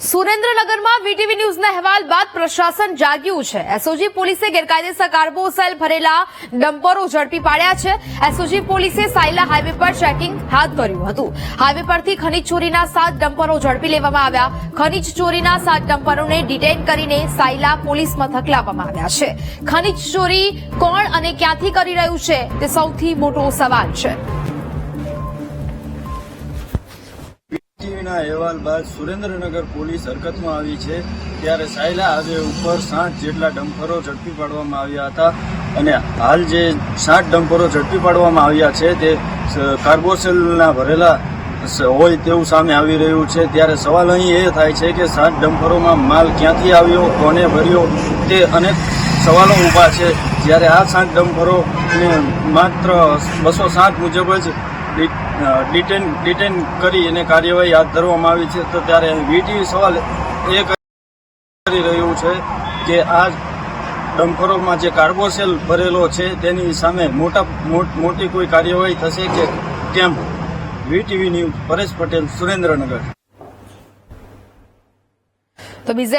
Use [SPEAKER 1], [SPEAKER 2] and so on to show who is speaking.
[SPEAKER 1] સુરેન્દ્રનગરમાં વીટીવી ન્યૂઝના અહેવાલ બાદ પ્રશાસન જાગ્યું છે। એસઓજી પોલીસે ગેરકાયદેસર કાર્બોસેલ ભરેલા ડમ્પરો ઝડપી પાડ્યા છે। એસઓજી પોલીસે સાયલા હાઈવે પર ચેકિંગ હાથ ધર્યું હતું। હાઈવે પરથી ખનીજ ચોરીના 7 ડમ્પરો ઝડપી લેવામાં આવ્યા। ખનીજ ચોરીના 7 ડમ્પરોને ડિટેઇન કરીને સાયલા પોલીસ મથક લાવવામાં આવ્યા છે। ખનીજ ચોરી કોણ અને ક્યાંથી કરી રહ્યું છે તે સૌથી મોટો સવાલ છે।
[SPEAKER 2] વીટીવીના અહેવાલ બાદ સુરેન્દ્રનગર પોલીસ હરકતમાં આવી છે। ત્યારે સાયલા હાઈવે ઉપર 7 જેટલા ડમ્પરો ઝડપી પાડવામાં આવ્યા હતા અને હાલ જે 7 ડમ્પરો ઝડપી પાડવામાં આવ્યા છે તે કાર્બોસેલના ભરેલા હોય તેવું સામે આવી રહ્યું છે। ત્યારે સવાલ અહીં એ થાય છે કે 7 ડમ્પરોમાં માલ ક્યાંથી આવ્યો, કોને ભર્યો, તે અનેક સવાલો ઊભા છે। જ્યારે આ 7 ડમ્પરોને માત્ર 207 મુજબ જ ડિટેન કરી અને કાર્યવાહી હાથ ધરવામાં આવી છે। તો ત્યારે વીટીવી સવાલ એ કરી રહ્યું છે કે આ ડમ્પરોમાં જે કાર્બોસેલ ભરેલો છે તેની સામે મોટી કોઈ કાર્યવાહી થશે કે કેમ? VTV news, Paresh Patel, Surendranagar.
[SPEAKER 1] તો બીજે